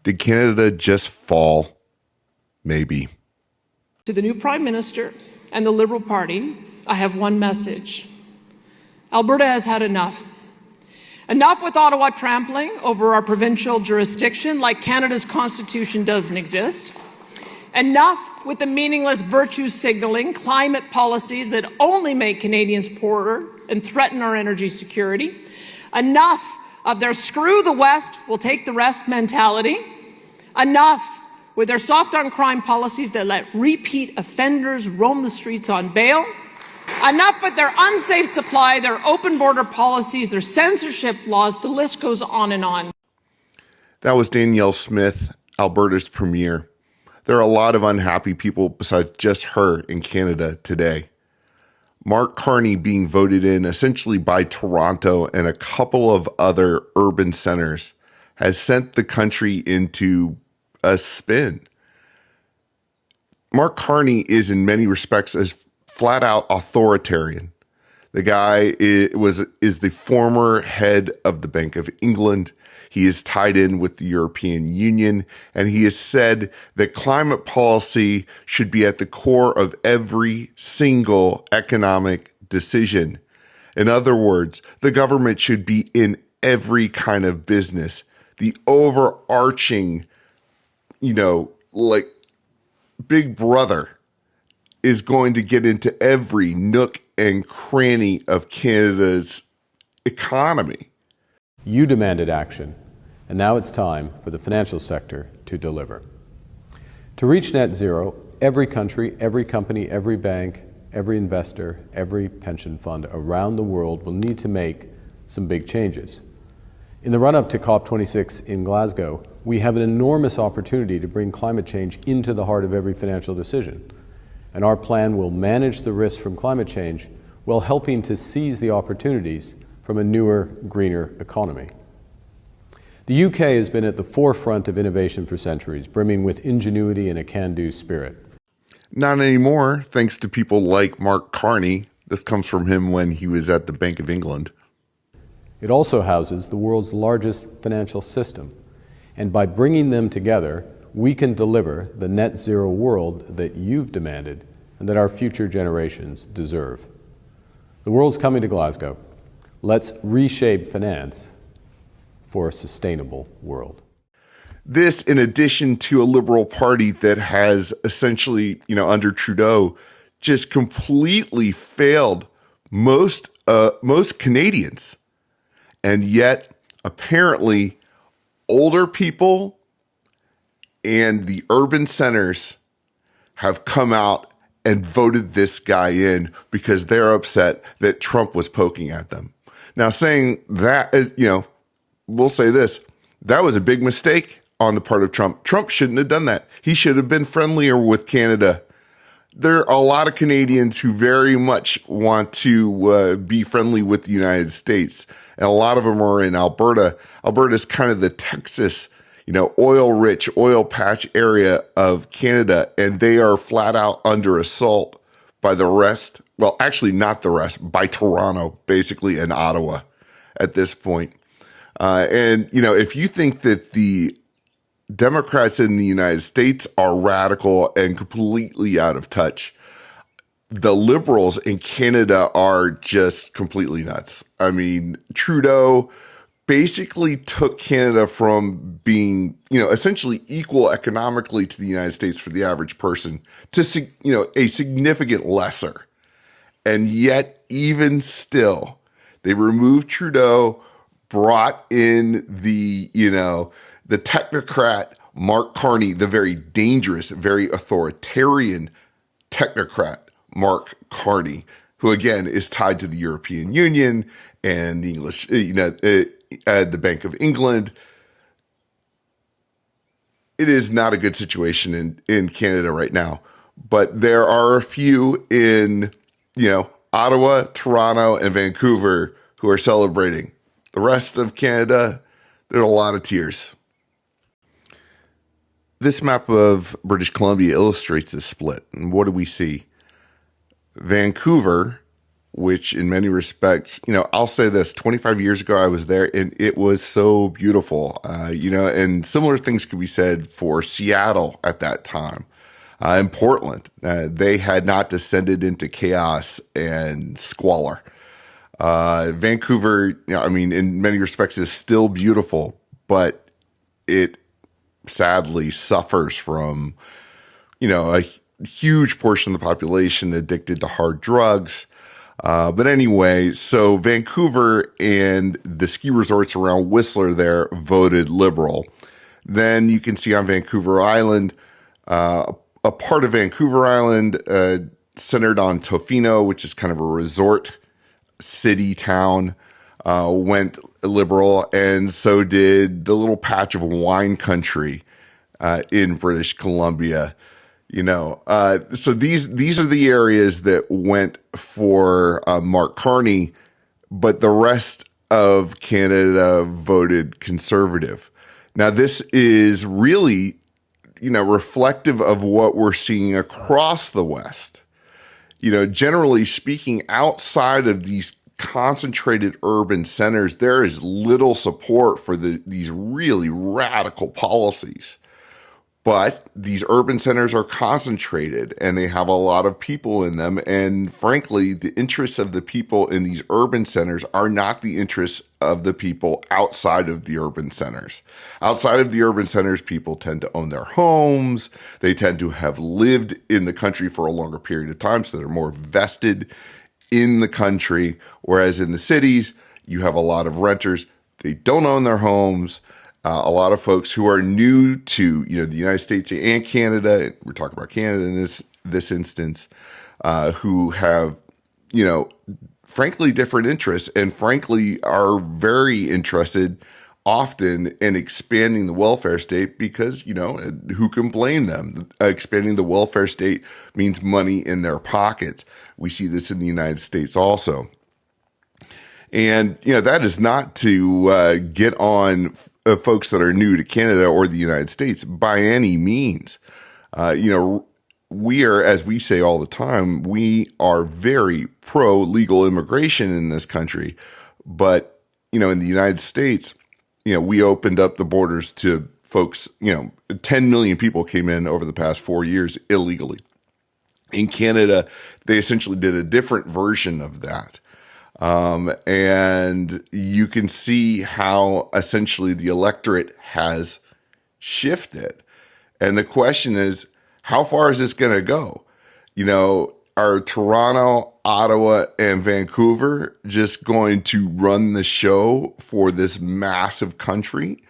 Did Canada just fall? Maybe. To the new Prime Minister and the Liberal Party, I have one message. Alberta has had enough. Enough with Ottawa trampling over our provincial jurisdiction like Canada's Constitution doesn't exist. Enough with the meaningless virtue signaling climate policies that only make Canadians poorer and threaten our energy security. Enough of their screw the West, we'll take the rest mentality. Enough with their soft on crime policies that let repeat offenders roam the streets on bail. Enough with their unsafe supply, their open border policies, their censorship laws, the list goes on and on. That was Danielle Smith, Alberta's premier. There are a lot of unhappy people besides just her in Canada today. Mark Carney being voted in essentially by Toronto and a couple of other urban centers has sent the country into a spin. Mark Carney is in many respects as flat out authoritarian. The guy is the former head of the Bank of England. He is tied in with the European Union, and he has said that climate policy should be at the core of every single economic decision. In other words, the government should be in every kind of business. The overarching, like Big Brother is going to get into every nook and cranny of Canada's economy. You demanded action, and now it's time for the financial sector to deliver. To reach net zero, every country, every company, every bank, every investor, every pension fund around the world will need to make some big changes. In the run-up to COP26 in Glasgow, we have an enormous opportunity to bring climate change into the heart of every financial decision. And our plan will manage the risks from climate change while helping to seize the opportunities from a newer, greener economy. The UK has been at the forefront of innovation for centuries, brimming with ingenuity and a can-do spirit. Not anymore, thanks to people like Mark Carney. This comes from him when he was at the Bank of England. It also houses the world's largest financial system. And by bringing them together, we can deliver the net zero world that you've demanded and that our future generations deserve. The world's coming to Glasgow. Let's reshape finance for a sustainable world. This, in addition to a Liberal Party that has essentially, under Trudeau, just completely failed most Canadians. And yet, apparently, older people and the urban centers have come out and voted this guy in because they're upset that Trump was poking at them. Now, saying that, we'll say this, that was a big mistake on the part of Trump. Trump shouldn't have done that. He should have been friendlier with Canada. There are a lot of Canadians who very much want to be friendly with the United States. And a lot of them are in Alberta. Alberta is kind of the Texas, oil-rich, oil patch area of Canada. And they are flat out under assault by the rest. Well, actually not the rest, by Toronto, basically, and Ottawa at this point. If you think that the Democrats in the United States are radical and completely out of touch, the Liberals in Canada are just completely nuts. I mean, Trudeau basically took Canada from being, essentially equal economically to the United States for the average person to, a significant lesser. And yet, even still, they removed Trudeau, brought in the technocrat Mark Carney, the very dangerous, very authoritarian technocrat Mark Carney, who again is tied to the European Union and the English, the Bank of England. It is not a good situation in Canada right now, but there are a few in, Ottawa, Toronto, and Vancouver who are celebrating. The rest of Canada, there are a lot of tears. This map of British Columbia illustrates this split. And what do we see? Vancouver which in many respects, I'll say this, 25 years ago, I was there and it was so beautiful, and similar things could be said for Seattle at that time. In Portland, they had not descended into chaos and squalor. Vancouver, in many respects is still beautiful, but it sadly suffers from, a huge portion of the population addicted to hard drugs. But anyway, so Vancouver and the ski resorts around Whistler there voted Liberal. Then you can see on Vancouver Island, a part of Vancouver Island centered on Tofino, which is kind of a resort city town, went Liberal, and so did the little patch of wine country in British Columbia. So these are the areas that went for Mark Carney, but the rest of Canada voted Conservative. Now, this is really, reflective of what we're seeing across the West. Generally speaking, outside of these concentrated urban centers, there is little support for these really radical policies. But these urban centers are concentrated and they have a lot of people in them. And frankly, the interests of the people in these urban centers are not the interests of the people outside of the urban centers. Outside of the urban centers, people tend to own their homes. They tend to have lived in the country for a longer period of time, so they're more vested in the country. Whereas in the cities, you have a lot of renters. They don't own their homes. A lot of folks who are new to the United States and Canada, we're talking about Canada in this instance, who have frankly different interests and frankly are very interested often in expanding the welfare state because who can blame them? Expanding the welfare state means money in their pockets. We see this in the United States also. And, that is not to get on folks that are new to Canada or the United States by any means. We are, as we say all the time, we are very pro legal immigration in this country. But, in the United States, we opened up the borders to folks, 10 million people came in over the past 4 years illegally. In Canada, they essentially did a different version of that. And you can see how essentially the electorate has shifted. And the question is, how far is this going to go? Are Toronto, Ottawa, and Vancouver just going to run the show for this massive country?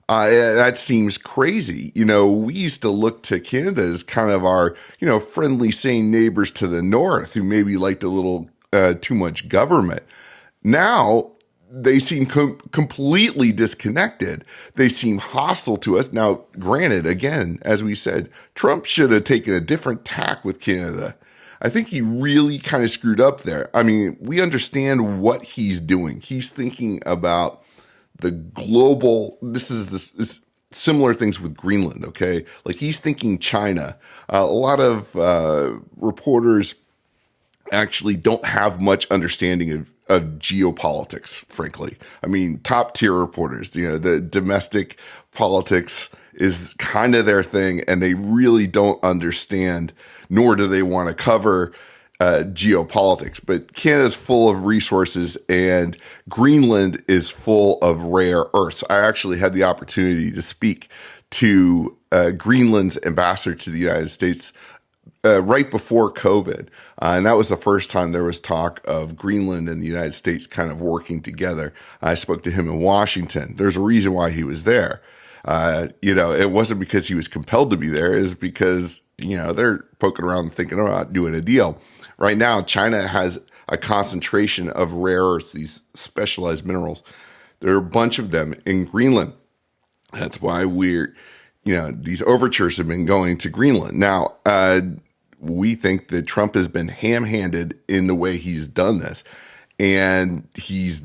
That seems crazy. We used to look to Canada as kind of our, friendly, sane neighbors to the north who maybe liked a little too much government. Now they seem completely disconnected. They seem hostile to us. Now, granted, again, as we said, Trump should have taken a different tack with Canada. I think he really kind of screwed up there. We understand what he's doing. He's thinking about the global, this is similar things with Greenland, okay? Like he's thinking China. A lot of reporters actually don't have much understanding of geopolitics, frankly. Top tier reporters, the domestic politics is kind of their thing, and they really don't understand, nor do they want to cover geopolitics. But Canada's full of resources, and Greenland is full of rare earths. I actually had the opportunity to speak to Greenland's ambassador to the United States right before COVID. And that was the first time there was talk of Greenland and the United States kind of working together. I spoke to him in Washington. There's a reason why he was there. It wasn't because he was compelled to be there. It was because, they're poking around and thinking about doing a deal. Right now, China has a concentration of rare earths, these specialized minerals. There are a bunch of them in Greenland. That's why these overtures have been going to Greenland. Now, we think that Trump has been ham-handed in the way he's done this. And he's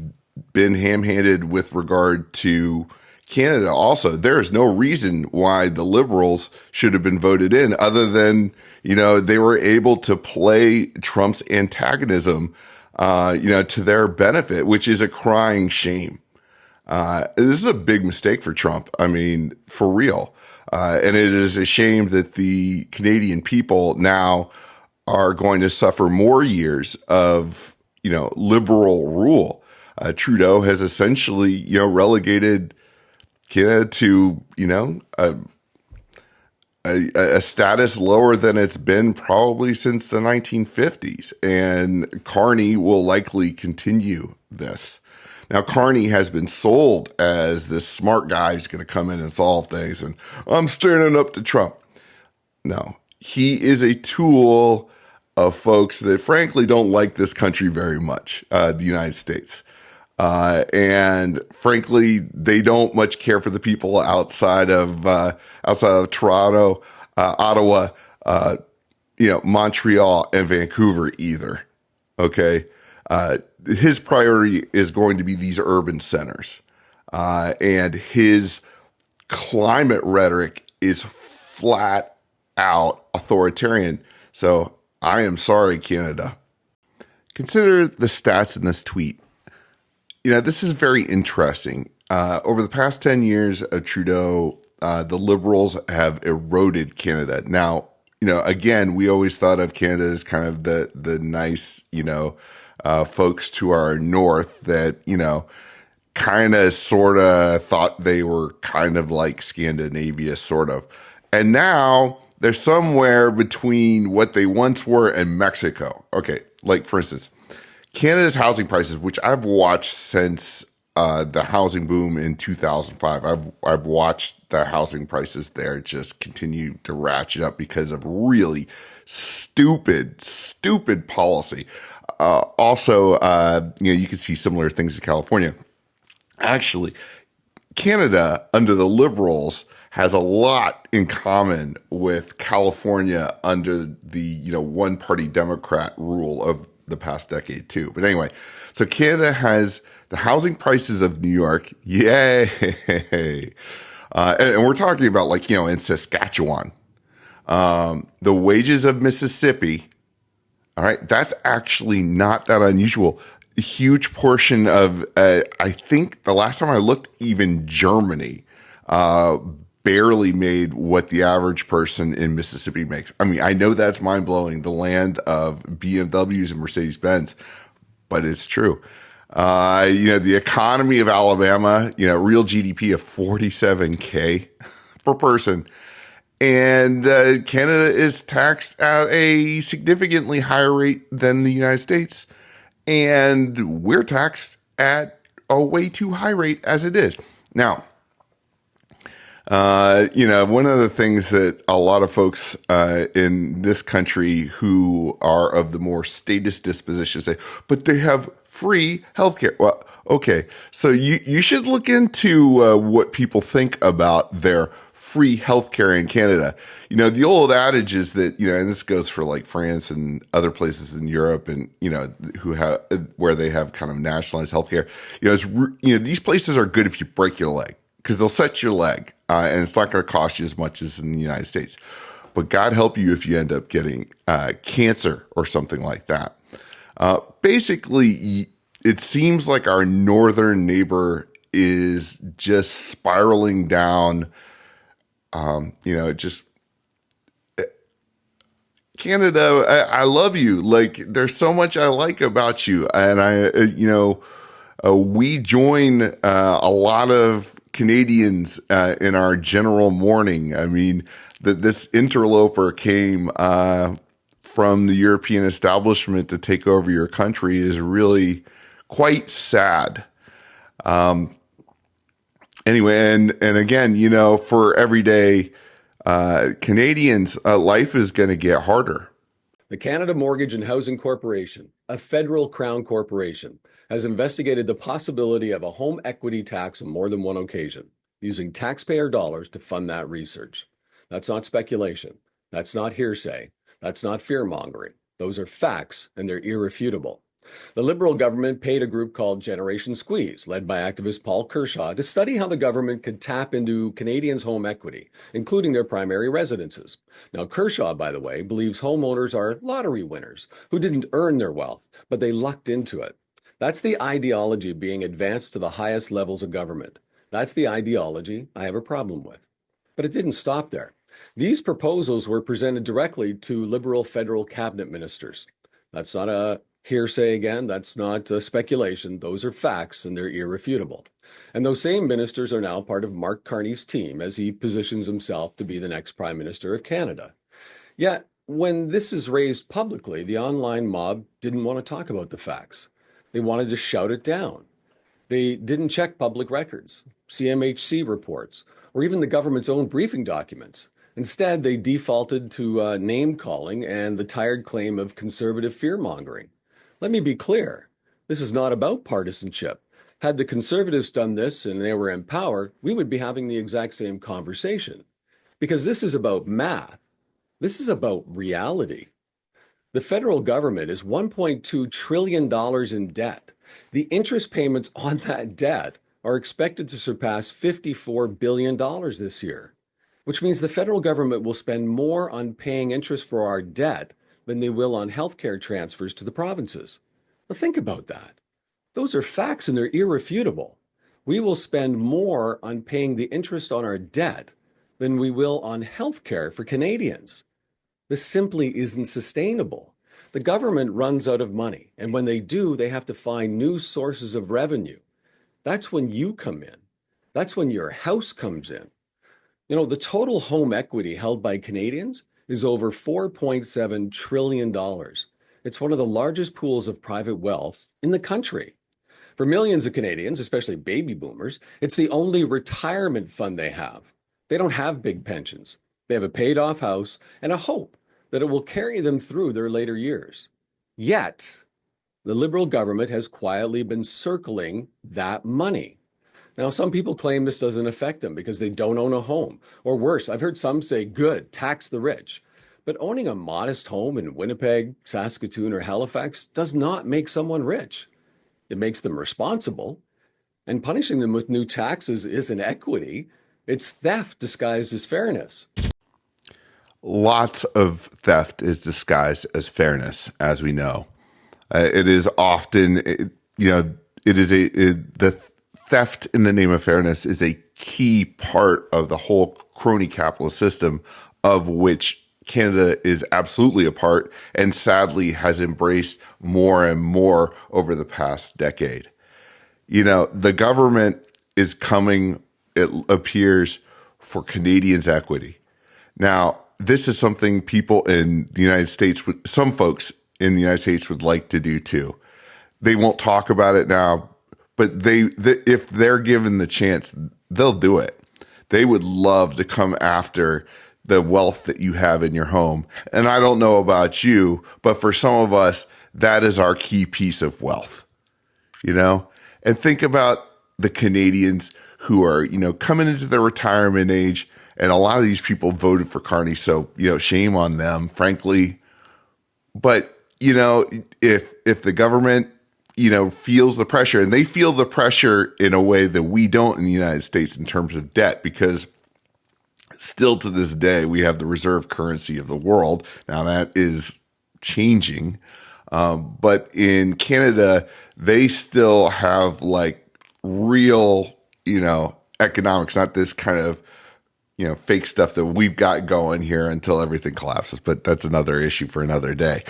been ham-handed with regard to Canada also. There is no reason why the Liberals should have been voted in other than, they were able to play Trump's antagonism to their benefit, which is a crying shame. This is a big mistake for Trump. I mean, for real. And it is a shame that the Canadian people now are going to suffer more years of, liberal rule. Trudeau has essentially, relegated Canada to, a status lower than it's been probably since the 1950s. And Carney will likely continue this. Now, Carney has been sold as this smart guy who's going to come in and solve things, and I'm standing up to Trump. No, he is a tool of folks that frankly don't like this country very much, the United States. And frankly, they don't much care for the people outside of Toronto, Ottawa, Montreal and Vancouver either. Okay. His priority is going to be these urban centers. And his climate rhetoric is flat out authoritarian. So I am sorry, Canada. Consider the stats in this tweet. This is very interesting. Over the past 10 years of Trudeau, the Liberals have eroded Canada. Now, again, we always thought of Canada as kind of the nice, folks to our north that, kind of sort of thought they were kind of like Scandinavia, sort of. And now they're somewhere between what they once were and Mexico. Okay, like for instance, Canada's housing prices, which I've watched since the housing boom in 2005. I've watched the housing prices there just continue to ratchet up because of really stupid policy. Also, you can see similar things in California. Actually, Canada under the Liberals has a lot in common with California under the one-party Democrat rule of the past decade too. But anyway, so Canada has the housing prices of New York. Yay. And we're talking about in Saskatchewan, the wages of Mississippi. All right. That's actually not that unusual. A huge portion of, I think the last time I looked, even Germany, barely made what the average person in Mississippi makes. I mean, I know that's mind blowing, the land of BMWs and Mercedes-Benz, but it's true. The economy of Alabama, real GDP of 47K per person. And Canada is taxed at a significantly higher rate than the United States. And we're taxed at a way too high rate as it is. Now, one of the things that a lot of folks in this country who are of the more statist disposition say, but they have free healthcare. Well, okay. So you should look into what people think about their free healthcare in Canada. The old adage is that, and this goes for like France and other places in Europe and, where they have kind of nationalized healthcare, these places are good if you break your leg because they'll set your leg and it's not going to cost you as much as in the United States. But God help you if you end up getting cancer or something like that. Basically, it seems like our northern neighbor is just spiraling down. Canada, I love you. Like, there's so much I like about you. And we join a lot of Canadians in our general mourning. I mean, that this interloper came from the European establishment to take over your country is really quite sad. Anyway, and again, for everyday Canadians, life is going to get harder. The Canada Mortgage and Housing Corporation, a federal crown corporation, has investigated the possibility of a home equity tax on more than one occasion, using taxpayer dollars to fund that research. That's not speculation. That's not hearsay. That's not fear-mongering. Those are facts, and they're irrefutable. The Liberal government paid a group called Generation Squeeze, led by activist Paul Kershaw, to study how the government could tap into Canadians' home equity, including their primary residences. Now, Kershaw, by the way, believes homeowners are lottery winners who didn't earn their wealth, but they lucked into it. That's the ideology being advanced to the highest levels of government. That's the ideology I have a problem with. But it didn't stop there. These proposals were presented directly to Liberal federal cabinet ministers. That's not a hearsay again. That's not speculation. Those are facts and they're irrefutable. And those same ministers are now part of Mark Carney's team as he positions himself to be the next Prime Minister of Canada. Yet, when this is raised publicly, the online mob didn't want to talk about the facts. They wanted to shout it down. They didn't check public records, CMHC reports, or even the government's own briefing documents. Instead, they defaulted to name calling and the tired claim of conservative fear-mongering. Let me be clear. This is not about partisanship. Had the conservatives done this and they were in power, we would be having the exact same conversation. Because this is about math. This is about reality. The federal government is $1.2 trillion in debt. The interest payments on that debt are expected to surpass $54 billion this year, which means the federal government will spend more on paying interest for our debt than they will on healthcare transfers to the provinces. Now think about that. Those are facts and they're irrefutable. We will spend more on paying the interest on our debt than we will on healthcare for Canadians. This simply isn't sustainable. The government runs out of money, and when they do, they have to find new sources of revenue. That's when you come in. That's when your house comes in. You know, the total home equity held by Canadians is over $4.7 trillion. It's one of the largest pools of private wealth in the country. For millions of Canadians, especially baby boomers, it's the only retirement fund they have. They don't have big pensions. They have a paid-off house and a hope that it will carry them through their later years. Yet, the Liberal government has quietly been circling that money. Now, some people claim this doesn't affect them because they don't own a home. Or worse, I've heard some say, good, tax the rich. But owning a modest home in Winnipeg, Saskatoon, or Halifax does not make someone rich. It makes them responsible. And punishing them with new taxes isn't equity. It's theft disguised as fairness. Lots of theft is disguised as fairness, as we know. It is often, the theft in the name of fairness is a key part of the whole crony capitalist system, of which Canada is absolutely a part and sadly has embraced more and more over the past decade. You know, the government is coming, it appears, for Canadians' equity. Now, this is something people in the United States, some folks in the United States would like to do too. They won't talk about it now, but if they're given the chance, they'll do it. They would love to come after the wealth that you have in your home. And I don't know about you, but for some of us, that is our key piece of wealth, you know? And think about the Canadians who are, coming into their retirement age. And a lot of these people voted for Carney, so, shame on them, frankly. But, if the government, feels the pressure, and they feel the pressure in a way that we don't in the United States in terms of debt, because still to this day, we have the reserve currency of the world. Now that is changing. But in Canada, they still have like real, economics, not this kind of, fake stuff that we've got going here until everything collapses. But that's another issue for another day.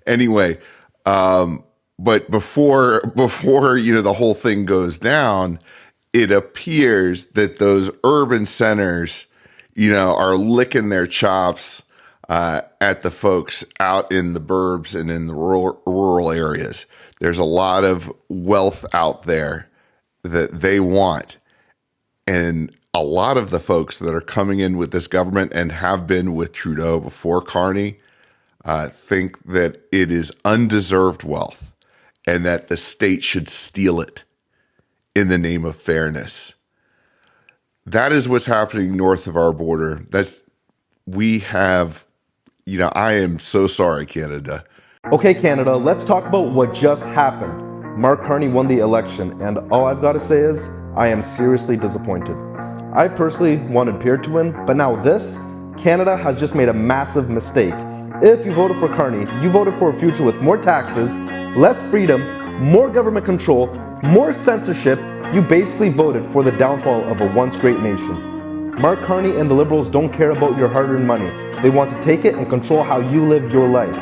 Anyway, but before the whole thing goes down, it appears that those urban centers, are licking their chops at the folks out in the burbs and in the rural areas. There's a lot of wealth out there that they want, and a lot of the folks that are coming in with this government and have been with Trudeau before Carney think that it is undeserved wealth and that the state should steal it in the name of fairness. That is what's happening north of our border. I am so sorry, Canada. Okay, Canada, let's talk about what just happened. Mark Carney won the election, and all I've got to say is, I am seriously disappointed. I personally wanted Pierre to win, but now this, Canada has just made a massive mistake. If you voted for Carney, you voted for a future with more taxes, less freedom, more government control, more censorship. You basically voted for the downfall of a once great nation. Mark Carney and the Liberals don't care about your hard-earned money. They want to take it and control how you live your life.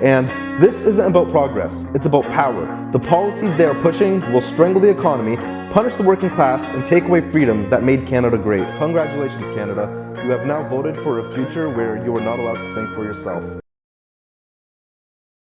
And this isn't about progress, it's about power. The policies they are pushing will strangle the economy, punish the working class, and take away freedoms that made Canada great. Congratulations, Canada. You have now voted for a future where you are not allowed to think for yourself.